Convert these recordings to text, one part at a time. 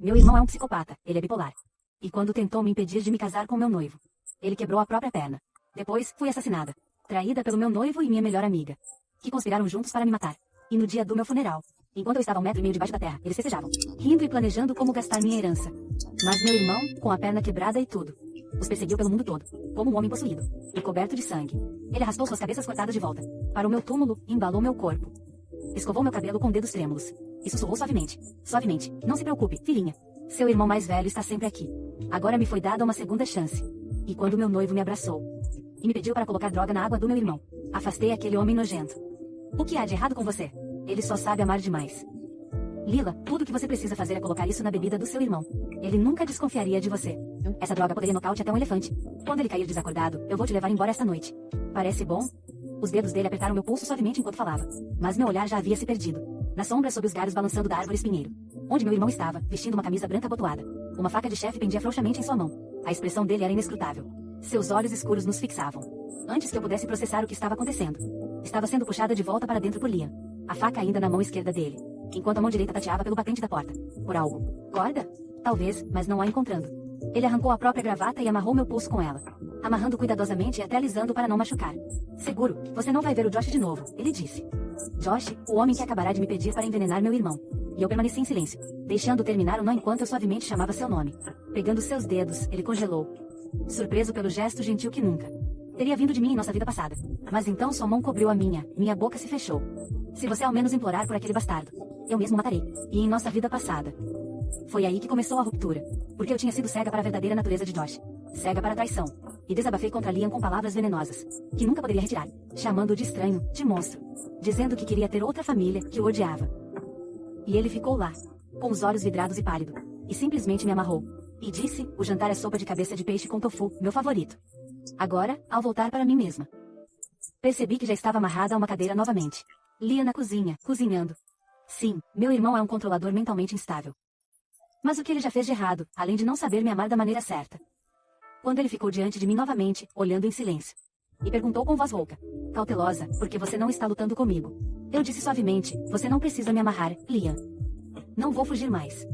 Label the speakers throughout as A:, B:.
A: Meu irmão é um psicopata, ele é bipolar. E quando tentou me impedir de me casar com meu noivo, ele quebrou a própria perna. Depois, fui assassinada. Traída pelo meu noivo e minha melhor amiga, que conspiraram juntos para me matar. E no dia do meu funeral, enquanto eu estava a 1,5 metro debaixo da terra, eles festejavam, rindo e planejando como gastar minha herança. Mas meu irmão, com a perna quebrada e tudo, os perseguiu pelo mundo todo, como um homem possuído, e coberto de sangue. Ele arrastou suas cabeças cortadas de volta para o meu túmulo, embalou meu corpo, escovou meu cabelo com dedos trêmulos, e sussurrou suavemente, suavemente, não se preocupe, filhinha. Seu irmão mais velho está sempre aqui. Agora me foi dada uma segunda chance. E quando meu noivo me abraçou e me pediu para colocar droga na água do meu irmão, afastei aquele homem nojento. O que há de errado com você? Ele só sabe amar demais. Lila, tudo que você precisa fazer é colocar isso na bebida do seu irmão. Ele nunca desconfiaria de você. Essa droga poderia nocaute até um elefante. Quando ele cair desacordado, eu vou te levar embora esta noite. Parece bom? Os dedos dele apertaram meu pulso suavemente enquanto falava. Mas meu olhar já havia se perdido. Na sombra sob os galhos balançando da árvore espinheiro. Onde meu irmão estava, vestindo uma camisa branca abotoada. Uma faca de chefe pendia frouxamente em sua mão. A expressão dele era inescrutável. Seus olhos escuros nos fixavam. Antes que eu pudesse processar o que estava acontecendo. Estava sendo puxada de volta para dentro por Liam. A faca ainda na mão esquerda dele. Enquanto a mão direita tateava pelo batente da porta. Por algo. Corda? Talvez, mas não a encontrando. Ele arrancou a própria gravata e amarrou meu pulso com ela. Amarrando cuidadosamente e até alisando para não machucar. Seguro, você não vai ver o Josh de novo, ele disse. Josh, o homem que acabará de me pedir para envenenar meu irmão. E eu permaneci em silêncio, deixando terminar o nó enquanto eu suavemente chamava seu nome. Pegando seus dedos, ele congelou. Surpreso pelo gesto gentil que nunca teria vindo de mim em nossa vida passada. Mas então sua mão cobriu a minha boca se fechou. Se você ao menos implorar por aquele bastardo, eu mesmo matarei. E em nossa vida passada. Foi aí que começou a ruptura. Porque eu tinha sido cega para a verdadeira natureza de Josh. Cega para a traição. E desabafei contra Liam com palavras venenosas, que nunca poderia retirar, chamando-o de estranho, de monstro. Dizendo que queria ter outra família, que o odiava. E ele ficou lá, com os olhos vidrados e pálido. E simplesmente me amarrou. E disse, o jantar é sopa de cabeça de peixe com tofu, meu favorito. Agora, ao voltar para mim mesma, percebi que já estava amarrada a uma cadeira novamente. Liam na cozinha, cozinhando. Sim, meu irmão é um controlador mentalmente instável. Mas o que ele já fez de errado, além de não saber me amar da maneira certa? Quando ele ficou diante de mim novamente, olhando em silêncio. E perguntou com voz rouca, cautelosa, porque você não está lutando comigo. Eu disse suavemente, você não precisa me amarrar, Liam. Não vou fugir mais.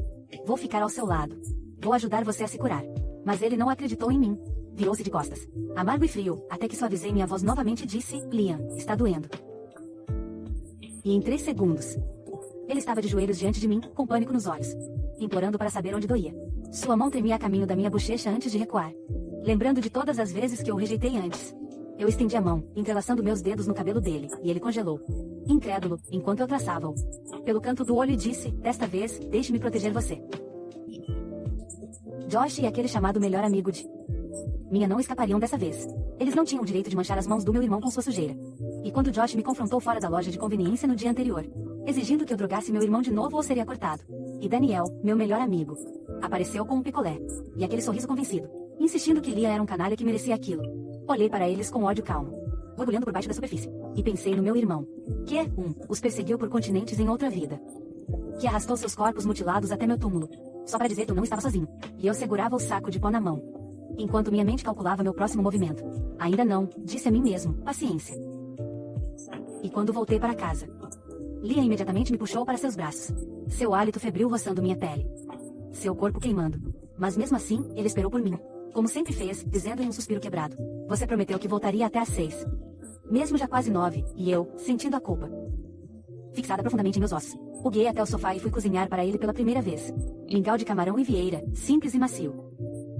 A: Vou ficar ao seu lado. Vou ajudar você a se curar. Mas ele não acreditou em mim. Virou-se de costas. Amargo e frio, até que suavizei minha voz novamente e disse, Liam, está doendo. E em 3 segundos, ele estava de joelhos diante de mim, com pânico nos olhos, implorando para saber onde doía. Sua mão tremia a caminho da minha bochecha antes de recuar. Lembrando de todas as vezes que eu o rejeitei antes. Eu estendi a mão, entrelaçando meus dedos no cabelo dele, e ele congelou. Incrédulo, enquanto eu traçava-o pelo canto do olho e disse, desta vez, deixe-me proteger você. Josh e aquele chamado melhor amigo de minha não escapariam dessa vez. Eles não tinham o direito de manchar as mãos do meu irmão com sua sujeira. E quando Josh me confrontou fora da loja de conveniência no dia anterior, exigindo que eu drogasse meu irmão de novo ou seria cortado. E Daniel, meu melhor amigo, apareceu com um picolé. E aquele sorriso convencido, insistindo que Liam era um canalha que merecia aquilo. Olhei para eles com ódio calmo, borbulhando por baixo da superfície. E pensei no meu irmão, que os perseguiu por continentes em outra vida. Que arrastou seus corpos mutilados até meu túmulo, só para dizer que eu não estava sozinho. E eu segurava o saco de pó na mão, enquanto minha mente calculava meu próximo movimento. Ainda não, disse a mim mesmo, paciência. E quando voltei para casa, Liam imediatamente me puxou para seus braços. Seu hálito febril roçando minha pele. Seu corpo queimando. Mas mesmo assim, ele esperou por mim. Como sempre fez, dizendo em um suspiro quebrado. Você prometeu que voltaria até às 6. Mesmo já quase 9, e eu, sentindo a culpa fixada profundamente em meus ossos, o guiei até o sofá e fui cozinhar para ele pela primeira vez. Mingau de camarão e vieira, simples e macio.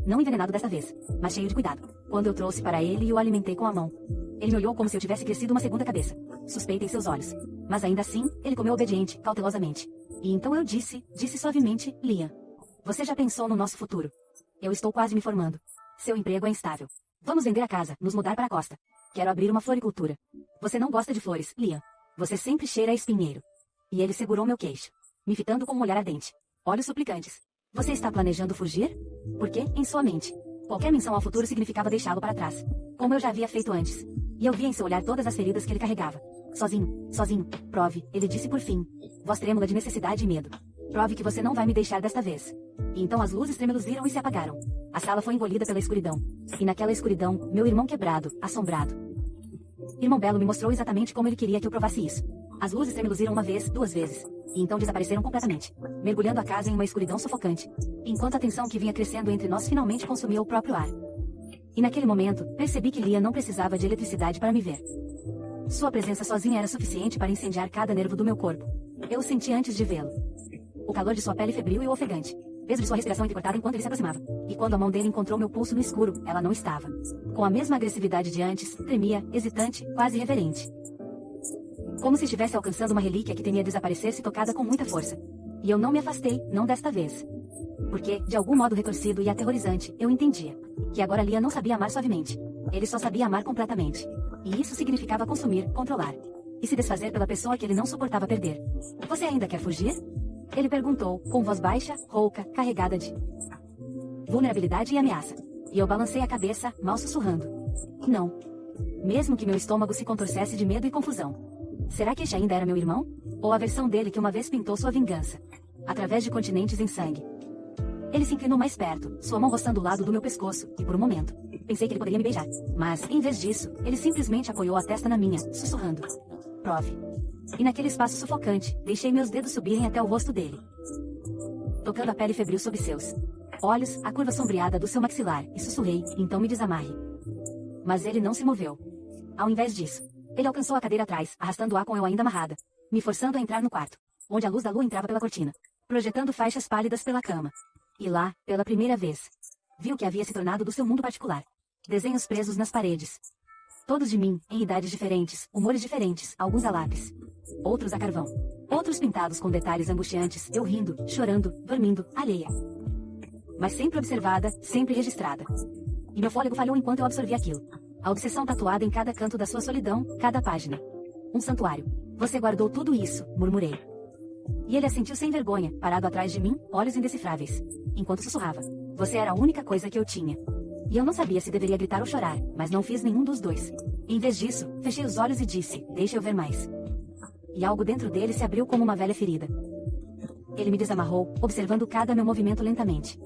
A: Não envenenado desta vez, mas cheio de cuidado. Quando eu trouxe para ele e o alimentei com a mão, ele me olhou como se eu tivesse crescido uma segunda cabeça. Suspeita em seus olhos. Mas ainda assim, ele comeu obediente, cautelosamente. E então eu disse suavemente, Liam, você já pensou no nosso futuro? Eu estou quase me formando. Seu emprego é instável. Vamos vender a casa, nos mudar para a costa. Quero abrir uma floricultura. Você não gosta de flores, Liam. Você sempre cheira a espinheiro. E ele segurou meu queixo, me fitando com um olhar ardente. Olhos suplicantes. Você está planejando fugir? Porque, em sua mente, qualquer menção ao futuro significava deixá-lo para trás, como eu já havia feito antes. E eu via em seu olhar todas as feridas que ele carregava. Sozinho, prove, ele disse por fim, voz trêmula de necessidade e medo. Prove que você não vai me deixar desta vez. E então as luzes tremeluziram e se apagaram. A sala foi engolida pela escuridão. E naquela escuridão, meu irmão quebrado, assombrado. Irmão Belo me mostrou exatamente como ele queria que eu provasse isso. As luzes tremeluziram uma vez, 2 vezes. e então desapareceram completamente, mergulhando a casa em uma escuridão sufocante, enquanto a tensão que vinha crescendo entre nós finalmente consumia o próprio ar. E naquele momento, percebi que Lia não precisava de eletricidade para me ver. Sua presença sozinha era suficiente para incendiar cada nervo do meu corpo. Eu o senti antes de vê-lo. O calor de sua pele febril e ofegante. Peso de sua respiração entrecortada enquanto ele se aproximava. E quando a mão dele encontrou meu pulso no escuro, ela não estava. Com a mesma agressividade de antes, tremia, hesitante, quase reverente. Como se estivesse alcançando uma relíquia que temia desaparecer se tocada com muita força. E eu não me afastei, não desta vez. Porque, de algum modo retorcido e aterrorizante, eu entendia que agora Lia não sabia amar suavemente. Ele só sabia amar completamente. E isso significava consumir, controlar. E se desfazer pela pessoa que ele não suportava perder. Você ainda quer fugir? Ele perguntou, com voz baixa, rouca, carregada de vulnerabilidade e ameaça. E eu balancei a cabeça, mal sussurrando. Não. Mesmo que meu estômago se contorcesse de medo e confusão. Será que este ainda era meu irmão? Ou a versão dele que uma vez pintou sua vingança? Através de continentes em sangue. Ele se inclinou mais perto, sua mão roçando o lado do meu pescoço, e por um momento, pensei que ele poderia me beijar. Mas, em vez disso, ele simplesmente apoiou a testa na minha, sussurrando. Prove. E naquele espaço sufocante, deixei meus dedos subirem até o rosto dele. Tocando a pele febril sob seus olhos, a curva sombreada do seu maxilar, e sussurrei, então me desamarre. Mas ele não se moveu. Ao invés disso, ele alcançou a cadeira atrás, arrastando-a com eu ainda amarrada, me forçando a entrar no quarto, onde a luz da lua entrava pela cortina, projetando faixas pálidas pela cama. E lá, pela primeira vez, vi o que havia se tornado do seu mundo particular. Desenhos presos nas paredes. Todos de mim, em idades diferentes, humores diferentes, alguns a lápis. Outros a carvão. Outros pintados com detalhes angustiantes, eu rindo, chorando, dormindo, alheia. Mas sempre observada, sempre registrada. E meu fôlego falhou enquanto eu absorvi aquilo. A obsessão tatuada em cada canto da sua solidão, cada página. Um santuário. Você guardou tudo isso, murmurei. E ele assentiu sem vergonha, parado atrás de mim, olhos indecifráveis. Enquanto sussurrava. Você era a única coisa que eu tinha. E eu não sabia se deveria gritar ou chorar, mas não fiz nenhum dos dois. Em vez disso, fechei os olhos e disse, deixa eu ver mais. E algo dentro dele se abriu como uma velha ferida. Ele me desamarrou, observando cada meu movimento lentamente.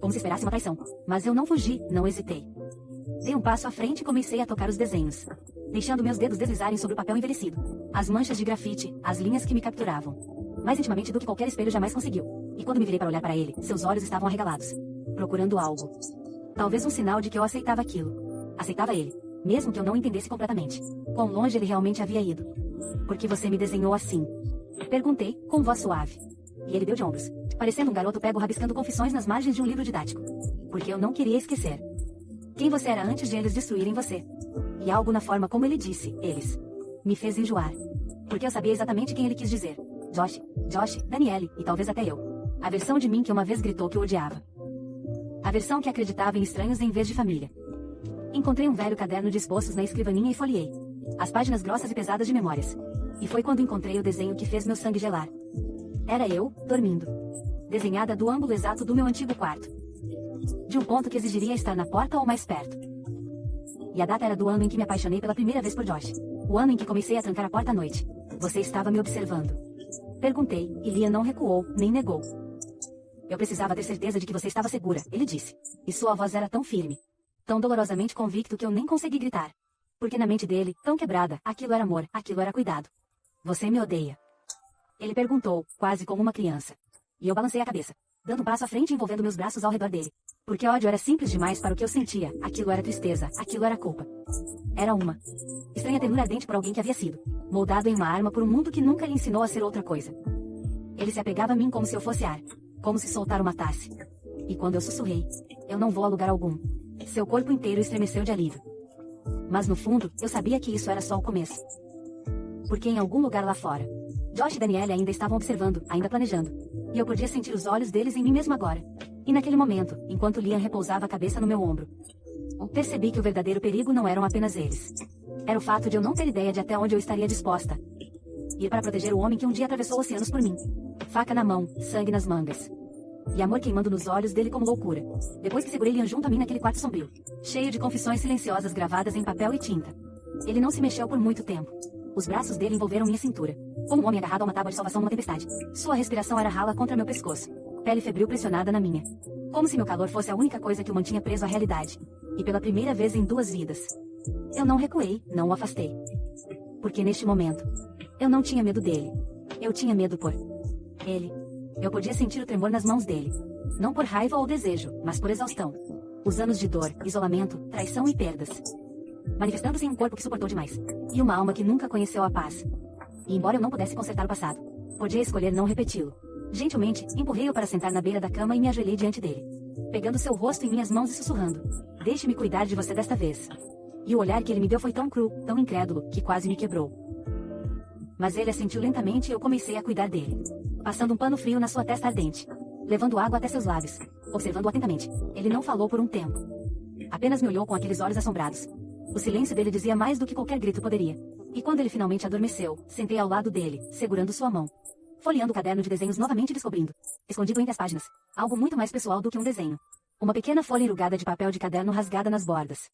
A: Como se esperasse uma traição. Mas eu não fugi, não hesitei. Dei um passo à frente e comecei a tocar os desenhos. Deixando meus dedos deslizarem sobre o papel envelhecido. As manchas de grafite, as linhas que me capturavam. Mais intimamente do que qualquer espelho jamais conseguiu. E quando me virei para olhar para ele, seus olhos estavam arregalados. Procurando algo. Talvez um sinal de que eu aceitava aquilo. Aceitava ele. Mesmo que eu não entendesse completamente. Quão longe ele realmente havia ido. Por que você me desenhou assim? Perguntei, com voz suave. E ele deu de ombros. Parecendo um garoto pego rabiscando confissões nas margens de um livro didático. Porque eu não queria esquecer. Quem você era antes de eles destruírem você. E algo na forma como ele disse, eles. Me fez enjoar. Porque eu sabia exatamente quem ele quis dizer. Josh, Daniele, e talvez até eu. A versão de mim que uma vez gritou que o odiava. A versão que acreditava em estranhos em vez de família. Encontrei um velho caderno de esboços na escrivaninha e folheei. As páginas grossas e pesadas de memórias. E foi quando encontrei o desenho que fez meu sangue gelar. Era eu, dormindo. Desenhada do ângulo exato do meu antigo quarto. De um ponto que exigiria estar na porta ou mais perto. E a data era do ano em que me apaixonei pela primeira vez por Josh. O ano em que comecei a trancar a porta à noite. Você estava me observando. Perguntei, e Lia não recuou, nem negou. Eu precisava ter certeza de que você estava segura, ele disse. E sua voz era tão firme. Tão dolorosamente convicto que eu nem consegui gritar. Porque na mente dele, tão quebrada, aquilo era amor, aquilo era cuidado. Você me odeia? Ele perguntou, quase como uma criança. E eu balancei a cabeça, dando um passo à frente e envolvendo meus braços ao redor dele. Porque ódio era simples demais para o que eu sentia, aquilo era tristeza, aquilo era culpa. Era uma estranha ternura ardente por alguém que havia sido moldado em uma arma por um mundo que nunca lhe ensinou a ser outra coisa. Ele se apegava a mim como se eu fosse ar, como se soltar o matasse. E quando eu sussurrei, eu não vou a lugar algum. Seu corpo inteiro estremeceu de alívio. Mas no fundo, eu sabia que isso era só o começo. Porque em algum lugar lá fora, Josh e Danielle ainda estavam observando, ainda planejando. E eu podia sentir os olhos deles em mim mesmo agora. E naquele momento, enquanto Liam repousava a cabeça no meu ombro, percebi que o verdadeiro perigo não eram apenas eles. Era o fato de eu não ter ideia de até onde eu estaria disposta. Ir para proteger o homem que um dia atravessou oceanos por mim. Faca na mão, sangue nas mangas. E amor queimando nos olhos dele como loucura. Depois que segurei Liam junto a mim naquele quarto sombrio, cheio de confissões silenciosas gravadas em papel e tinta. Ele não se mexeu por muito tempo. Os braços dele envolveram minha cintura, como um homem agarrado a uma tábua de salvação numa tempestade. Sua respiração era rala contra meu pescoço. Pele febril pressionada na minha. Como se meu calor fosse a única coisa que o mantinha preso à realidade. E pela primeira vez em 2 vidas. Eu não recuei, não o afastei. Porque neste momento, eu não tinha medo dele. Eu tinha medo por ele. Eu podia sentir o tremor nas mãos dele. Não por raiva ou desejo, mas por exaustão. Os anos de dor, isolamento, traição e perdas. Manifestando-se em um corpo que suportou demais. E uma alma que nunca conheceu a paz. E embora eu não pudesse consertar o passado, podia escolher não repeti-lo. Gentilmente, empurrei-o para sentar na beira da cama e me ajoelhei diante dele. Pegando seu rosto em minhas mãos e sussurrando: "Deixe-me cuidar de você desta vez." E o olhar que ele me deu foi tão cru, tão incrédulo, que quase me quebrou. Mas ele assentiu lentamente e eu comecei a cuidar dele. Passando um pano frio na sua testa ardente. Levando água até seus lábios. Observando-o atentamente. Ele não falou por um tempo. Apenas me olhou com aqueles olhos assombrados. O silêncio dele dizia mais do que qualquer grito poderia. E quando ele finalmente adormeceu, sentei ao lado dele, segurando sua mão. Folheando o caderno de desenhos novamente descobrindo, escondido entre as páginas, algo muito mais pessoal do que um desenho. Uma pequena folha enrugada de papel de caderno rasgada nas bordas.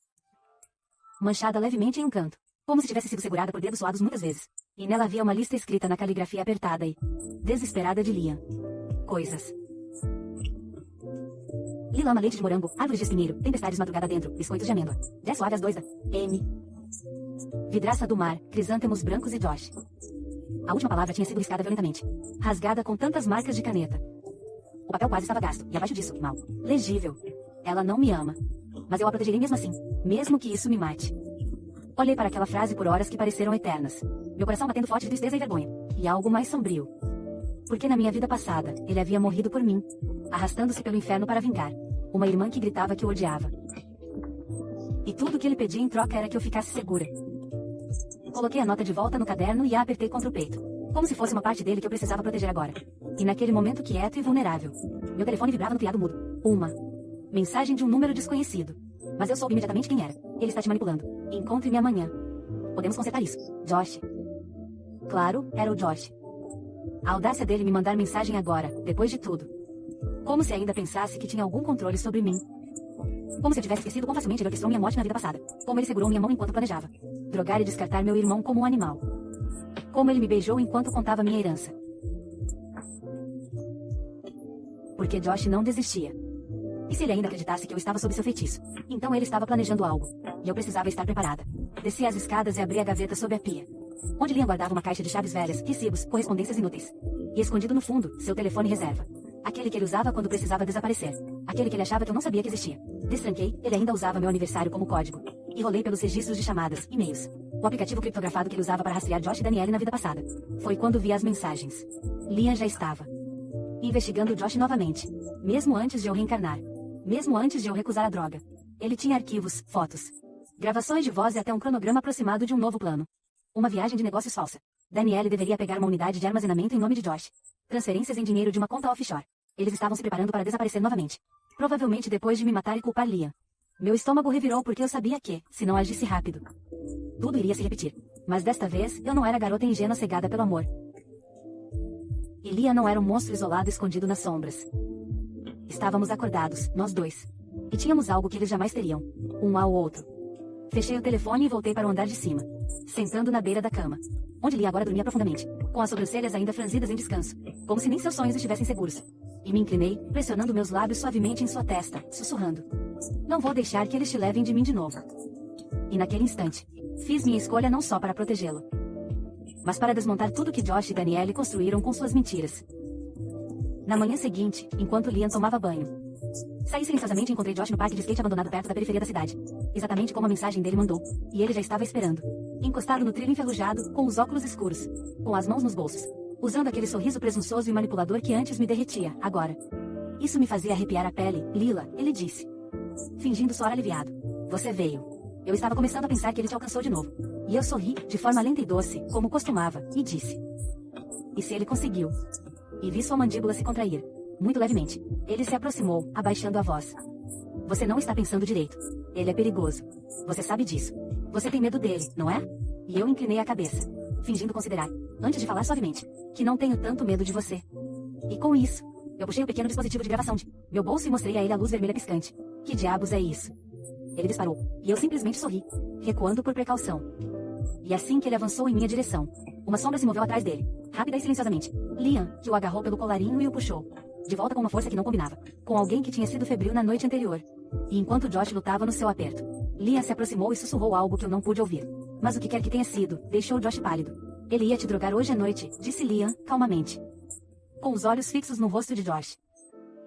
A: Manchada levemente em um canto, como se tivesse sido segurada por dedos suados muitas vezes. E nela havia uma lista escrita na caligrafia apertada e desesperada de Liam. Coisas. Lila ama leite de morango, árvores de espinheiro, tempestades madrugada dentro, biscoitos de amêndoa. 10 suave às 2 da M. Vidraça do mar, crisântemos brancos e Josh. A última palavra tinha sido riscada violentamente. Rasgada com tantas marcas de caneta. O papel quase estava gasto, e abaixo disso, mal legível. Ela não me ama. Mas eu a protegerei mesmo assim, mesmo que isso me mate. Olhei para aquela frase por horas que pareceram eternas. Meu coração batendo forte de tristeza e vergonha. E algo mais sombrio. Porque na minha vida passada, ele havia morrido por mim, arrastando-se pelo inferno para vingar uma irmã que gritava que o odiava. E tudo o que ele pedia em troca era que eu ficasse segura. Coloquei a nota de volta no caderno e a apertei contra o peito, como se fosse uma parte dele que eu precisava proteger agora. E naquele momento quieto e vulnerável, meu telefone vibrava no criado mudo. Uma mensagem de um número desconhecido. Mas eu soube imediatamente quem era. Ele está te manipulando. Encontre-me amanhã. Podemos consertar isso. Josh. Claro, era o Josh. A audácia dele me mandar mensagem agora, depois de tudo. Como se ainda pensasse que tinha algum controle sobre mim. Como se eu tivesse esquecido quão facilmente ele orquestrou minha morte na vida passada. Como ele segurou minha mão enquanto planejava drogar e descartar meu irmão como um animal. Como ele me beijou enquanto contava minha herança. Porque Josh não desistia. E se ele ainda acreditasse que eu estava sob seu feitiço, então ele estava planejando algo. E eu precisava estar preparada. Desci as escadas e abri a gaveta sob a pia, onde Liam guardava uma caixa de chaves velhas, recibos, correspondências inúteis. E escondido no fundo, seu telefone reserva. Aquele que ele usava quando precisava desaparecer. Aquele que ele achava que eu não sabia que existia. Destranquei, ele ainda usava meu aniversário como código. E rolei pelos registros de chamadas, e-mails. O aplicativo criptografado que ele usava para rastrear Josh e Danielle na vida passada. Foi quando vi as mensagens. Liam já estava investigando Josh novamente. Mesmo antes de eu reencarnar. Mesmo antes de eu recusar a droga. Ele tinha arquivos, fotos, gravações de voz e até um cronograma aproximado de um novo plano. Uma viagem de negócios falsa. Danielle deveria pegar uma unidade de armazenamento em nome de Josh. Transferências em dinheiro de uma conta offshore. Eles estavam se preparando para desaparecer novamente. Provavelmente depois de me matar e culpar Liam. Meu estômago revirou porque eu sabia que, se não agisse rápido, tudo iria se repetir. Mas desta vez, eu não era a garota ingênua cegada pelo amor. E Liam não era um monstro isolado escondido nas sombras. Estávamos acordados, nós dois. E tínhamos algo que eles jamais teriam. Um ao outro. Fechei o telefone e voltei para o andar de cima. Sentando na beira da cama. Onde Liam agora dormia profundamente. Com as sobrancelhas ainda franzidas em descanso. Como se nem seus sonhos estivessem seguros. E me inclinei, pressionando meus lábios suavemente em sua testa, sussurrando. Não vou deixar que eles te levem de mim de novo. E naquele instante, fiz minha escolha não só para protegê-lo, mas para desmontar tudo que Josh e Danielle construíram com suas mentiras. Na manhã seguinte, enquanto Liam tomava banho, saí silenciosamente e encontrei Josh no parque de skate abandonado perto da periferia da cidade. Exatamente como a mensagem dele mandou. E ele já estava esperando. Encostado no trilho enferrujado, com os óculos escuros, com as mãos nos bolsos. Usando aquele sorriso presunçoso e manipulador que antes me derretia, agora. Isso me fazia arrepiar a pele. Lila, ele disse. Fingindo soar aliviado. Você veio. Eu estava começando a pensar que ele te alcançou de novo. E eu sorri, de forma lenta e doce, como costumava, e disse. E se ele conseguiu? E vi sua mandíbula se contrair. Muito levemente. Ele se aproximou, abaixando a voz. Você não está pensando direito. Ele é perigoso. Você sabe disso. Você tem medo dele, não é? E eu inclinei a cabeça, fingindo considerar, antes de falar suavemente, que não tenho tanto medo de você. E com isso, eu puxei o pequeno dispositivo de gravação de meu bolso e mostrei a ele a luz vermelha piscante. Que diabos é isso? Ele disparou, e eu simplesmente sorri, recuando por precaução. E assim que ele avançou em minha direção, uma sombra se moveu atrás dele, rápida e silenciosamente. Liam, que o agarrou pelo colarinho e o puxou. De volta com uma força que não combinava. Com alguém que tinha sido febril na noite anterior. E enquanto Josh lutava no seu aperto, Liam se aproximou e sussurrou algo que eu não pude ouvir. Mas o que quer que tenha sido, deixou Josh pálido. Ele ia te drogar hoje à noite, disse Liam, calmamente. Com os olhos fixos no rosto de Josh.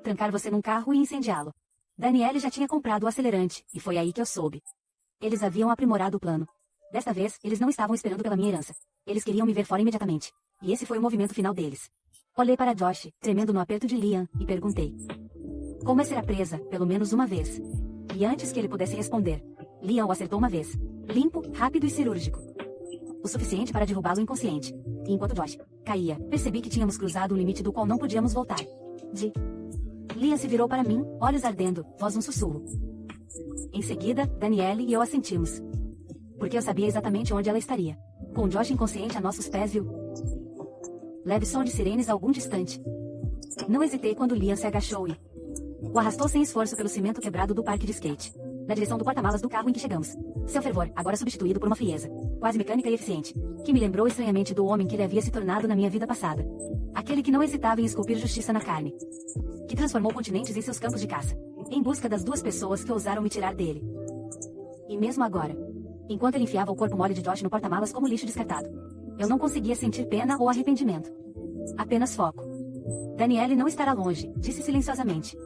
A: Trancar você num carro e incendiá-lo. Danielle já tinha comprado o acelerante, e foi aí que eu soube. Eles haviam aprimorado o plano. Desta vez, eles não estavam esperando pela minha herança. Eles queriam me ver fora imediatamente. E esse foi o movimento final deles. Olhei para Josh, tremendo no aperto de Liam, e perguntei. Como é ser presa, pelo menos uma vez? E antes que ele pudesse responder, Liam o acertou uma vez. Limpo, rápido e cirúrgico. O suficiente para derrubá-lo inconsciente. E enquanto Josh caía, percebi que tínhamos cruzado um limite do qual não podíamos voltar. Liam se virou para mim, olhos ardendo, voz um sussurro. Em seguida, Danielle e eu assentimos. Porque eu sabia exatamente onde ela estaria. Com Josh inconsciente a nossos pés e o leve som de sirenes a algum distante. Não hesitei quando Liam se agachou e o arrastou sem esforço pelo cimento quebrado do parque de skate, na direção do porta-malas do carro em que chegamos. Seu fervor, agora substituído por uma frieza, quase mecânica e eficiente, que me lembrou estranhamente do homem que ele havia se tornado na minha vida passada. Aquele que não hesitava em esculpir justiça na carne. Que transformou continentes em seus campos de caça, em busca das duas pessoas que ousaram me tirar dele. E mesmo agora, enquanto ele enfiava o corpo mole de Josh no porta-malas como lixo descartado, eu não conseguia sentir pena ou arrependimento. Apenas foco. Danielle não estará longe, disse silenciosamente.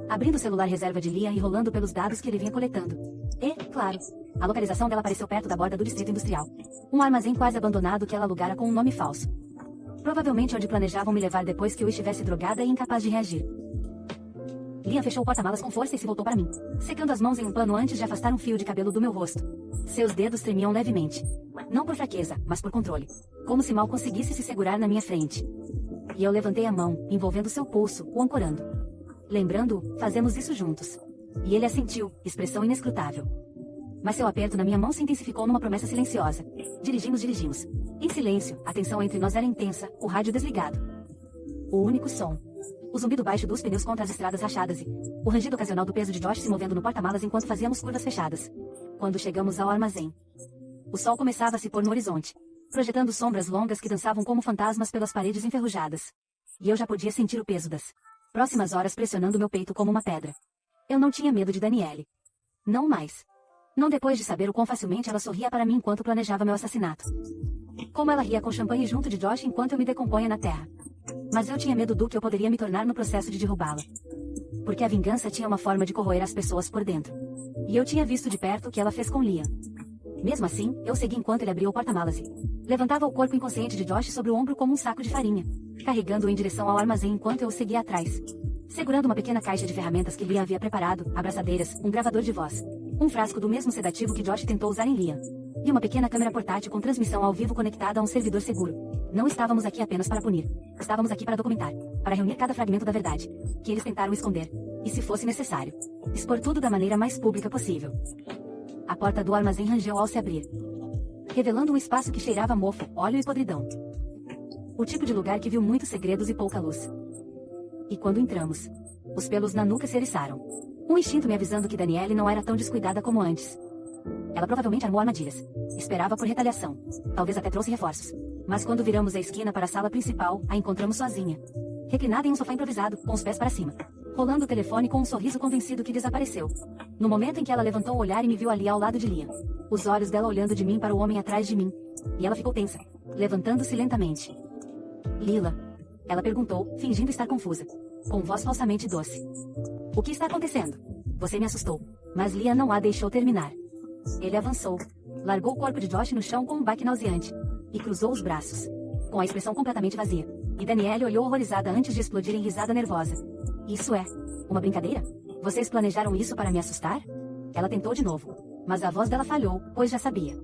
A: Abrindo o celular reserva de Liam e rolando pelos dados que ele vinha coletando. E, claro, a localização dela apareceu perto da borda do distrito industrial. Um armazém quase abandonado que ela alugara com um nome falso. Provavelmente onde planejavam me levar depois que eu estivesse drogada e incapaz de reagir. Liam fechou o porta-malas com força e se voltou para mim, secando as mãos em um pano antes de afastar um fio de cabelo do meu rosto. Seus dedos tremiam levemente. Não por fraqueza, mas por controle. Como se mal conseguisse se segurar na minha frente. E eu levantei a mão, envolvendo seu pulso, o ancorando. Lembrando, fazemos isso juntos. E ele assentiu, expressão inescrutável. Mas seu aperto na minha mão se intensificou numa promessa silenciosa. Dirigimos. Em silêncio, a tensão entre nós era intensa, o rádio desligado. O único som. O zumbido baixo dos pneus contra as estradas rachadas e o rangido ocasional do peso de Josh se movendo no porta-malas enquanto fazíamos curvas fechadas. Quando chegamos ao armazém, o sol começava a se pôr no horizonte, projetando sombras longas que dançavam como fantasmas pelas paredes enferrujadas. E eu já podia sentir o peso das próximas horas pressionando meu peito como uma pedra. Eu não tinha medo de Danielle. Não mais. Não depois de saber o quão facilmente ela sorria para mim enquanto planejava meu assassinato. Como ela ria com champanhe junto de Josh enquanto eu me decomponha na terra. Mas eu tinha medo do que eu poderia me tornar no processo de derrubá-la. Porque a vingança tinha uma forma de corroer as pessoas por dentro. E eu tinha visto de perto o que ela fez com Liam. Mesmo assim, eu segui enquanto ele abria o porta-malas e levantava o corpo inconsciente de Josh sobre o ombro como um saco de farinha, carregando-o em direção ao armazém enquanto eu o seguia atrás. Segurando uma pequena caixa de ferramentas que Liam havia preparado, abraçadeiras, um gravador de voz, um frasco do mesmo sedativo que Josh tentou usar em Liam, e uma pequena câmera portátil com transmissão ao vivo conectada a um servidor seguro. Não estávamos aqui apenas para punir. Estávamos aqui para documentar, para reunir cada fragmento da verdade, que eles tentaram esconder, e se fosse necessário, expor tudo da maneira mais pública possível. A porta do armazém rangeu ao se abrir, revelando um espaço que cheirava a mofo, óleo e podridão. O tipo de lugar que viu muitos segredos e pouca luz. E quando entramos, os pelos na nuca se eriçaram. Um instinto me avisando que Danielle não era tão descuidada como antes. Ela provavelmente armou armadilhas. Esperava por retaliação. Talvez até trouxe reforços. Mas quando viramos a esquina para a sala principal, a encontramos sozinha. Reclinada em um sofá improvisado, com os pés para cima. Rolando o telefone com um sorriso convencido que desapareceu. No momento em que ela levantou o olhar e me viu ali ao lado de Liam. Os olhos dela olhando de mim para o homem atrás de mim. E ela ficou tensa, levantando-se lentamente. Lila. Ela perguntou, fingindo estar confusa. Com voz falsamente doce. O que está acontecendo? Você me assustou. Mas Liam não a deixou terminar. Ele avançou. Largou o corpo de Josh no chão com um baque nauseante. E cruzou os braços. Com a expressão completamente vazia. E Danielle olhou horrorizada antes de explodir em risada nervosa. Isso é uma brincadeira? Vocês planejaram isso para me assustar? Ela tentou de novo. Mas a voz dela falhou, pois já sabia.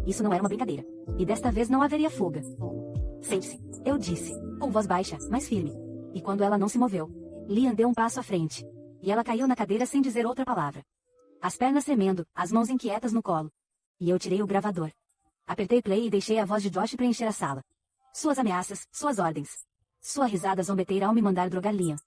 A: Isso não era uma brincadeira. E desta vez não haveria fuga. Sente-se, eu disse, com voz baixa, mas firme. E quando ela não se moveu, Liam deu um passo à frente. E ela caiu na cadeira sem dizer outra palavra. As pernas tremendo, as mãos inquietas no colo. E eu tirei o gravador. Apertei play e deixei a voz de Josh preencher a sala. Suas ameaças, suas ordens. Sua risada zombeteira ao me mandar drogar Liam.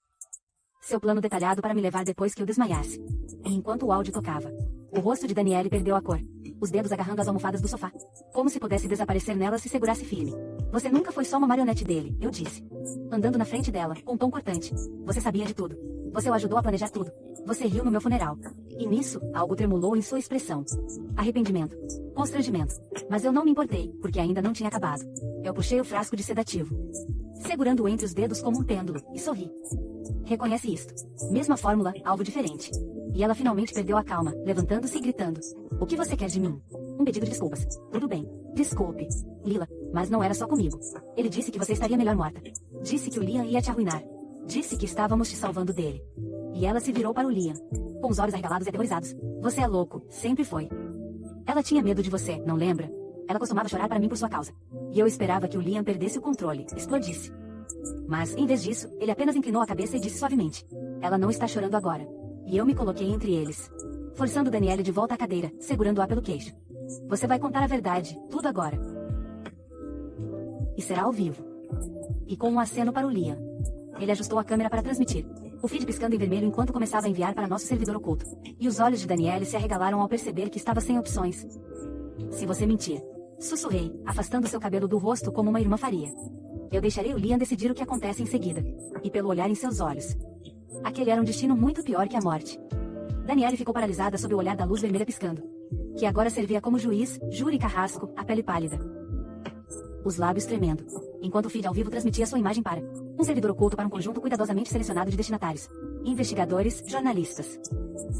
A: Seu plano detalhado para me levar depois que eu desmaiasse. E enquanto o áudio tocava, o rosto de Danielle perdeu a cor. Os dedos agarrando as almofadas do sofá. Como se pudesse desaparecer nela se segurasse firme. Você nunca foi só uma marionete dele, eu disse. Andando na frente dela, com um tom cortante. Você sabia de tudo. Você o ajudou a planejar tudo. Você riu no meu funeral. E nisso, algo tremulou em sua expressão. Arrependimento. constrangimento. Mas eu não me importei, porque ainda não tinha acabado. Eu puxei o frasco de sedativo, segurando-o entre os dedos como um pêndulo, e sorri. Reconhece isto. Mesma fórmula, algo diferente. E ela finalmente perdeu a calma, levantando-se e gritando. O que você quer de mim? Um pedido de desculpas. Tudo bem. Desculpe, Lila, mas não era só comigo. Ele disse que você estaria melhor morta. Disse que o Liam ia te arruinar. Disse que estávamos te salvando dele. E ela se virou para o Liam, com os olhos arregalados e aterrorizados. Você é louco, sempre foi. Ela tinha medo de você, não lembra? Ela costumava chorar para mim por sua causa. E eu esperava que o Liam perdesse o controle, explodisse. Mas, em vez disso, ele apenas inclinou a cabeça e disse suavemente. Ela não está chorando agora. E eu me coloquei entre eles, forçando Danielle de volta à cadeira, segurando-a pelo queixo. Você vai contar a verdade, tudo agora. E será ao vivo. E com um aceno para o Liam. Ele ajustou a câmera para transmitir, o feed piscando em vermelho enquanto começava a enviar para nosso servidor oculto. E os olhos de Danielle se arregalaram ao perceber que estava sem opções. Se você mentir, sussurrei, afastando seu cabelo do rosto como uma irmã faria. Eu deixarei o Liam decidir o que acontece em seguida. E pelo olhar em seus olhos. Aquele era um destino muito pior que a morte. Danielle ficou paralisada sob o olhar da luz vermelha piscando, que agora servia como juiz, júri e carrasco, a pele pálida, os lábios tremendo, enquanto o feed ao vivo transmitia sua imagem para um servidor oculto para um conjunto cuidadosamente selecionado de destinatários, investigadores, jornalistas,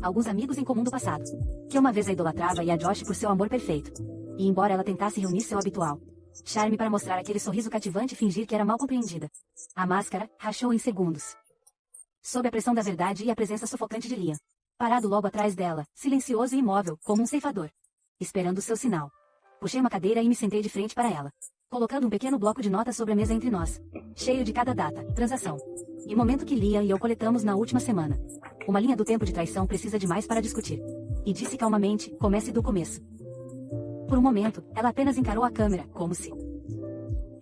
A: alguns amigos em comum do passado, que uma vez a idolatrava e a Josh por seu amor perfeito. E embora ela tentasse reunir seu habitual charme para mostrar aquele sorriso cativante e fingir que era mal compreendida, a máscara rachou em segundos. Sob a pressão da verdade e a presença sufocante de Liam, parado logo atrás dela, silencioso e imóvel, como um ceifador, esperando seu sinal. Puxei uma cadeira e me sentei de frente para ela, colocando um pequeno bloco de notas sobre a mesa entre nós, cheio de cada data, transação e momento que Liam e eu coletamos na última semana. Uma linha do tempo de traição precisa de mais para discutir. E disse calmamente, comece do começo. Por um momento, ela apenas encarou a câmera, como se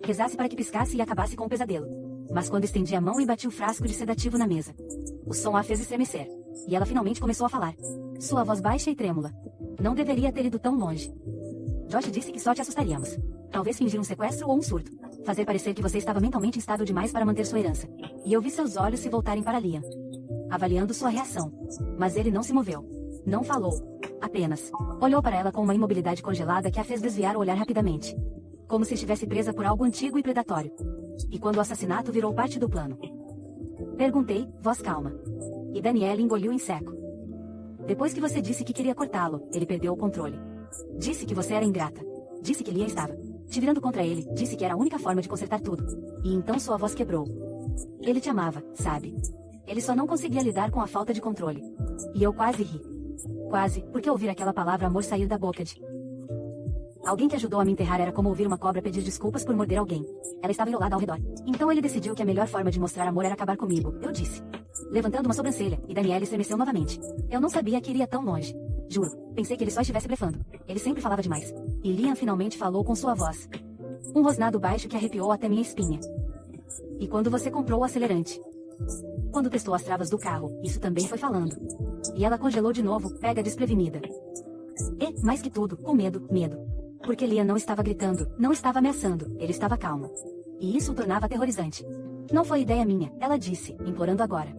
A: rezasse para que piscasse e acabasse com o pesadelo. Mas quando estendi a mão e bati o frasco de sedativo na mesa, o som a fez estremecer. E ela finalmente começou a falar. Sua voz baixa e trêmula. Não deveria ter ido tão longe. Josh disse que só te assustaríamos. Talvez fingir um sequestro ou um surto. Fazer parecer que você estava mentalmente instável demais para manter sua herança. E eu vi seus olhos se voltarem para Liam, avaliando sua reação. Mas ele não se moveu. Não falou. Apenas olhou para ela com uma imobilidade congelada que a fez desviar o olhar rapidamente. Como se estivesse presa por algo antigo e predatório. E quando o assassinato virou parte do plano? Perguntei, voz calma. E Danielle engoliu em seco. Depois que você disse que queria cortá-lo, ele perdeu o controle. Disse que você era ingrata. Disse que Liam estava te virando contra ele. Disse que era a única forma de consertar tudo. E então sua voz quebrou. Ele te amava, sabe? Ele só não conseguia lidar com a falta de controle. E eu quase ri. Quase, porque ouvir aquela palavra amor sair da boca de alguém que ajudou a me enterrar era como ouvir uma cobra pedir desculpas por morder alguém. Ela estava enrolada ao redor. Então ele decidiu que a melhor forma de mostrar amor era acabar comigo, eu disse, levantando uma sobrancelha, e Danielle estremeceu novamente. Eu não sabia que iria tão longe. Juro, pensei que ele só estivesse blefando. Ele sempre falava demais. E Liam finalmente falou com sua voz. Um rosnado baixo que arrepiou até minha espinha. E quando você comprou o acelerante? Quando testou as travas do carro, isso também foi falando. E ela congelou de novo, pega desprevenida. E, mais que tudo, com medo. Porque Liam não estava gritando, não estava ameaçando, ele estava calmo. E isso o tornava aterrorizante. Não foi ideia minha, ela disse, implorando agora.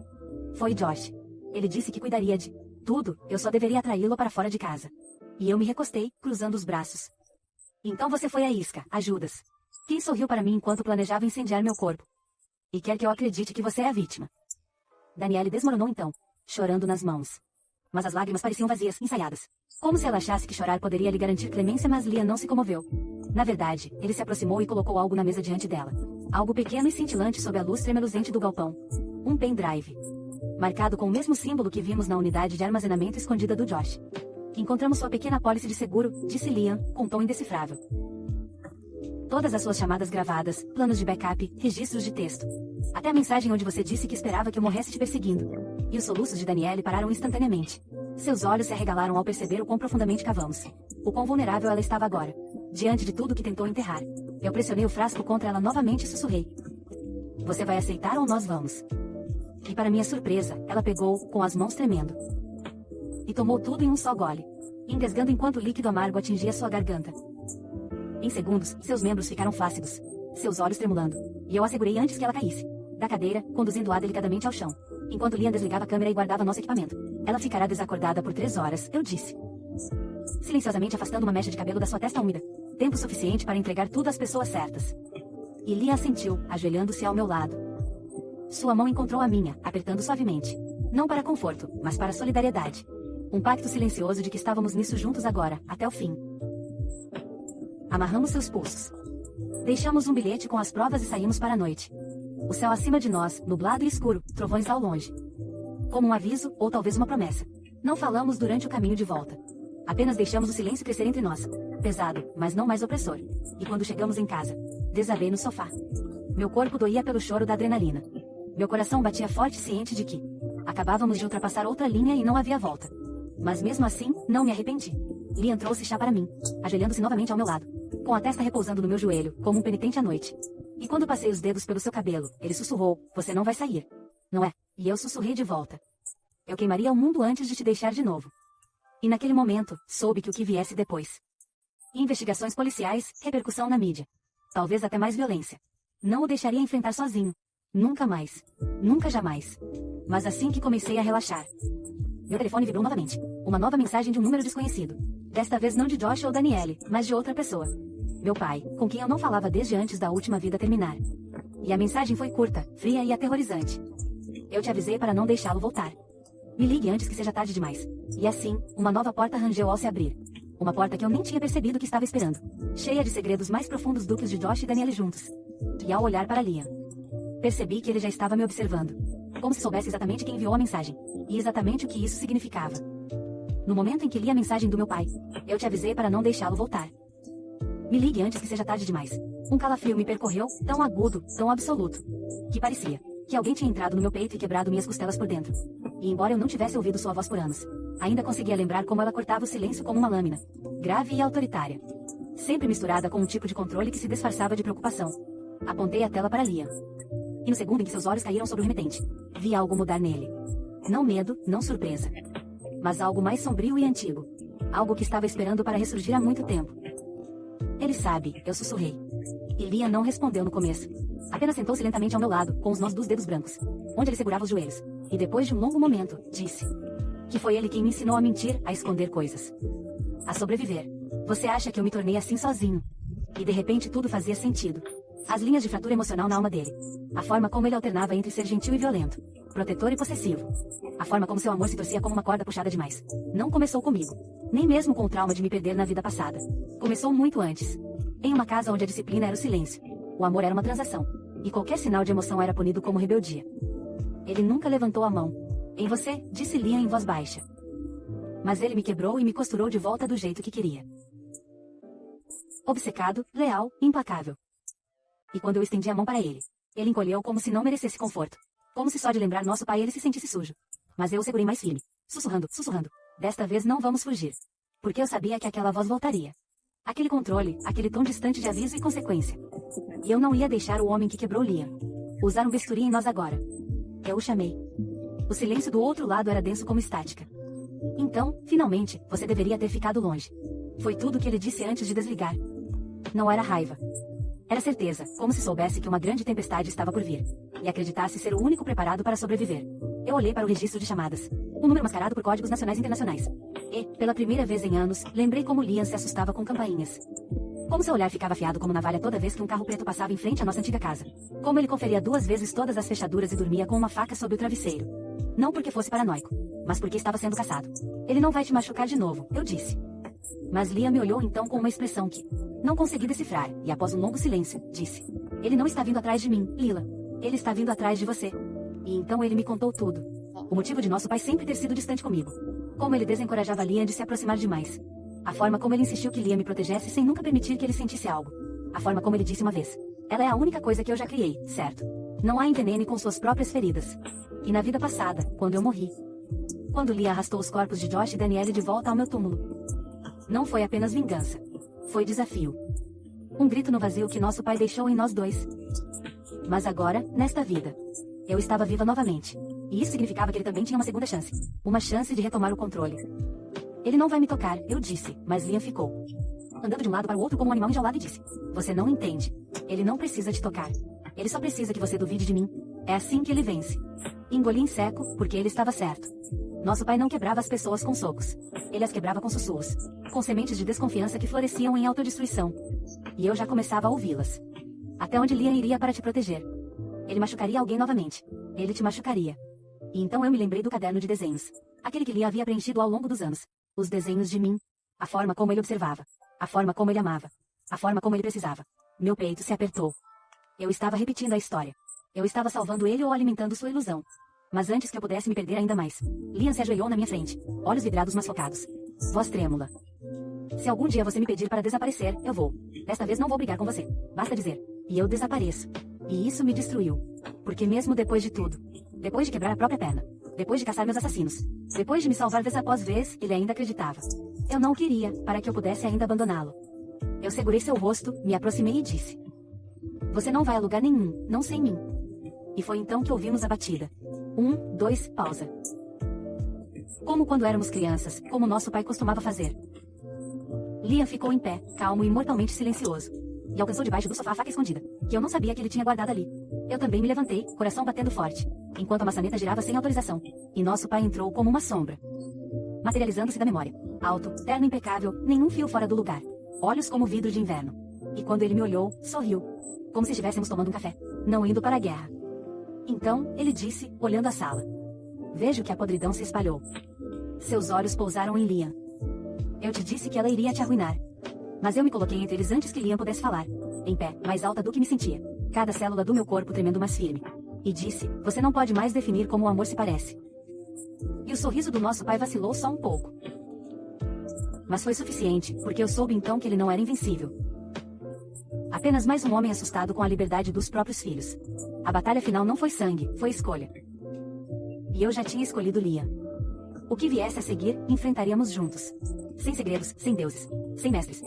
A: Foi Josh. Ele disse que cuidaria de tudo, eu só deveria atraí-lo para fora de casa. E eu me recostei, cruzando os braços. Então você foi a isca, a Judas. Quem sorriu para mim enquanto planejava incendiar meu corpo. E quer que eu acredite que você é a vítima. Danielle desmoronou então, chorando nas mãos. Mas as lágrimas pareciam vazias, ensaiadas. Como se ela achasse que chorar poderia lhe garantir clemência, mas Liam não se comoveu. Na verdade, ele se aproximou e colocou algo na mesa diante dela. Algo pequeno e cintilante sob a luz tremeluzente do galpão. Um pendrive. Marcado com o mesmo símbolo que vimos na unidade de armazenamento escondida do Josh. Encontramos sua pequena apólice de seguro, disse Liam, com tom indecifrável. Todas as suas chamadas gravadas, planos de backup, registros de texto. Até a mensagem onde você disse que esperava que eu morresse te perseguindo. E os soluços de Danielle pararam instantaneamente. Seus olhos se arregalaram ao perceber o quão profundamente cavamos. O quão vulnerável ela estava agora. Diante de tudo que tentou enterrar. Eu pressionei o frasco contra ela novamente e sussurrei. Você vai aceitar ou nós vamos? E para minha surpresa, ela pegou, com as mãos tremendo. E tomou tudo em um só gole. Engasgando enquanto o líquido amargo atingia sua garganta. Em segundos, seus membros ficaram flácidos. Seus olhos tremulando. E eu a segurei antes que ela caísse. Da cadeira, conduzindo-a delicadamente ao chão. Enquanto Liam desligava a câmera e guardava nosso equipamento. Ela ficará desacordada por 3 horas, eu disse. silenciosamente afastando uma mecha de cabelo da sua testa úmida. Tempo suficiente para entregar tudo às pessoas certas. E Lia assentiu, ajoelhando-se ao meu lado. Sua mão encontrou a minha, apertando suavemente. Não para conforto, mas para solidariedade. Um pacto silencioso de que estávamos nisso juntos agora, até o fim. Amarramos seus pulsos. Deixamos um bilhete com as provas e saímos para a noite. O céu acima de nós, nublado e escuro, trovões ao longe. Como um aviso, ou talvez uma promessa. Não falamos durante o caminho de volta. Apenas deixamos o silêncio crescer entre nós. Pesado, mas não mais opressor. E quando chegamos em casa, desabei no sofá. Meu corpo doía pelo choro da adrenalina. Meu coração batia forte, ciente de que acabávamos de ultrapassar outra linha e não havia volta. Mas mesmo assim, não me arrependi. Liam trouxe chá para mim, ajoelhando-se novamente ao meu lado, com a testa repousando no meu joelho, como um penitente à noite. E quando passei os dedos pelo seu cabelo, ele sussurrou: "Você não vai sair, não é?" E eu sussurrei de volta: "Eu queimaria o mundo antes de te deixar de novo." E naquele momento, soube que o que viesse depois. Investigações policiais, repercussão na mídia. Talvez até mais violência. Não o deixaria enfrentar sozinho. Nunca mais. Nunca jamais. Mas assim que comecei a relaxar, meu telefone vibrou novamente. Uma nova mensagem de um número desconhecido. Desta vez não de Josh ou Danielle, mas de outra pessoa. Meu pai, com quem eu não falava desde antes da última vida terminar. E a mensagem foi curta, fria e aterrorizante. Eu te avisei para não deixá-lo voltar. Me ligue antes que seja tarde demais. E assim, uma nova porta rangeu ao se abrir. Uma porta que eu nem tinha percebido que estava esperando. Cheia de segredos mais profundos do que os de Josh e Danielle juntos. E ao olhar para Liam, percebi que ele já estava me observando. Como se soubesse exatamente quem enviou a mensagem. E exatamente o que isso significava. No momento em que li a mensagem do meu pai, eu te avisei para não deixá-lo voltar. Me ligue antes que seja tarde demais. Um calafrio me percorreu, tão agudo, tão absoluto, que parecia que alguém tinha entrado no meu peito e quebrado minhas costelas por dentro. E embora eu não tivesse ouvido sua voz por anos, ainda conseguia lembrar como ela cortava o silêncio como uma lâmina, grave e autoritária. Sempre misturada com um tipo de controle que se disfarçava de preocupação. Apontei a tela para Liam. E no segundo em que seus olhos caíram sobre o remetente, vi algo mudar nele. Não medo, não surpresa. Mas algo mais sombrio e antigo. Algo que estava esperando para ressurgir há muito tempo. Ele sabe, eu sussurrei. E Liam não respondeu no começo. Apenas sentou-se lentamente ao meu lado, com os nós dos dedos brancos, onde ele segurava os joelhos. E depois de um longo momento, disse que foi ele quem me ensinou a mentir, a esconder coisas. A sobreviver. Você acha que eu me tornei assim sozinho? E de repente tudo fazia sentido. As linhas de fratura emocional na alma dele. A forma como ele alternava entre ser gentil e violento. Protetor e possessivo. A forma como seu amor se torcia como uma corda puxada demais. Não começou comigo. Nem mesmo com o trauma de me perder na vida passada. Começou muito antes. Em uma casa onde a disciplina era o silêncio. O amor era uma transação. E qualquer sinal de emoção era punido como rebeldia. Ele nunca levantou a mão. Em você, disse Liam em voz baixa. Mas ele me quebrou e me costurou de volta do jeito que queria. Obcecado, leal, implacável. E quando eu estendi a mão para ele, ele encolheu como se não merecesse conforto. Como se só de lembrar nosso pai ele se sentisse sujo. Mas eu o segurei mais firme. Sussurrando, sussurrando. Desta vez não vamos fugir. Porque eu sabia que aquela voz voltaria. Aquele controle, aquele tom distante de aviso e consequência. E eu não ia deixar o homem que quebrou Liam usar um bisturi em nós agora. Eu o chamei. O silêncio do outro lado era denso como estática. Então, finalmente, você deveria ter ficado longe. Foi tudo o que ele disse antes de desligar. Não era raiva. Era certeza, como se soubesse que uma grande tempestade estava por vir. E acreditasse ser o único preparado para sobreviver. Eu olhei para o registro de chamadas. Um número mascarado por códigos nacionais e internacionais. E, pela primeira vez em anos, lembrei como Liam se assustava com campainhas. Como seu olhar ficava afiado como navalha toda vez que um carro preto passava em frente à nossa antiga casa. Como ele conferia 2 vezes todas as fechaduras e dormia com uma faca sob o travesseiro. Não porque fosse paranoico, mas porque estava sendo caçado. Ele não vai te machucar de novo, eu disse. Mas Liam me olhou então com uma expressão que não consegui decifrar, e após um longo silêncio, disse: Ele não está vindo atrás de mim, Lila. Ele está vindo atrás de você. E então ele me contou tudo. O motivo de nosso pai sempre ter sido distante comigo. Como ele desencorajava Liam de se aproximar demais. A forma como ele insistiu que Liam me protegesse sem nunca permitir que ele sentisse algo. A forma como ele disse uma vez: Ela é a única coisa que eu já criei, certo? Não a envenene com suas próprias feridas. E na vida passada, quando eu morri. Quando Liam arrastou os corpos de Josh e Danielle de volta ao meu túmulo. Não foi apenas vingança. Foi desafio. Um grito no vazio que nosso pai deixou em nós dois. Mas agora, nesta vida, eu estava viva novamente. E isso significava que ele também tinha uma segunda chance. Uma chance de retomar o controle. Ele não vai me tocar, eu disse, mas Liam ficou. Andando de um lado para o outro como um animal enjaulado e disse: Você não entende. Ele não precisa te tocar. Ele só precisa que você duvide de mim. É assim que ele vence. Engoli em seco, porque ele estava certo. Nosso pai não quebrava as pessoas com socos. Ele as quebrava com sussurros, com sementes de desconfiança que floresciam em autodestruição. E eu já começava a ouvi-las. Até onde Liam iria para te proteger? Ele machucaria alguém novamente. Ele te machucaria. E então eu me lembrei do caderno de desenhos. Aquele que Liam havia preenchido ao longo dos anos. Os desenhos de mim. A forma como ele observava. A forma como ele amava. A forma como ele precisava. Meu peito se apertou. Eu estava repetindo a história. Eu estava salvando ele ou alimentando sua ilusão. Mas antes que eu pudesse me perder ainda mais, Liam se ajoelhou na minha frente, olhos vidrados mas focados. Voz trêmula. Se algum dia você me pedir para desaparecer, eu vou. Desta vez não vou brigar com você. Basta dizer. E eu desapareço. E isso me destruiu. Porque mesmo depois de tudo, depois de quebrar a própria perna, depois de caçar meus assassinos, depois de me salvar vez após vez, ele ainda acreditava. Eu não o queria, para que eu pudesse ainda abandoná-lo. Eu segurei seu rosto, me aproximei e disse: você não vai a lugar nenhum, não sem mim. E foi então que ouvimos a batida. 1, 2, pausa. Como quando éramos crianças, como nosso pai costumava fazer. Liam ficou em pé, calmo e mortalmente silencioso. E alcançou debaixo do sofá a faca escondida, que eu não sabia que ele tinha guardado ali. Eu também me levantei, coração batendo forte, enquanto a maçaneta girava sem autorização. E nosso pai entrou como uma sombra, materializando-se da memória. Alto, terno impecável, nenhum fio fora do lugar. Olhos como vidro de inverno. E quando ele me olhou, sorriu, como se estivéssemos tomando um café, não indo para a guerra. Então, ele disse, olhando a sala: vejo que a podridão se espalhou. Seus olhos pousaram em Liam. Eu te disse que ela iria te arruinar. Mas eu me coloquei entre eles antes que Liam pudesse falar. Em pé, mais alta do que me sentia. Cada célula do meu corpo tremendo mais firme. E disse: você não pode mais definir como o amor se parece. E o sorriso do nosso pai vacilou só um pouco. Mas foi suficiente, porque eu soube então que ele não era invencível. Apenas mais um homem assustado com a liberdade dos próprios filhos. A batalha final não foi sangue, foi escolha. E eu já tinha escolhido Liam. O que viesse a seguir, enfrentaríamos juntos. Sem segredos, sem deuses, sem mestres.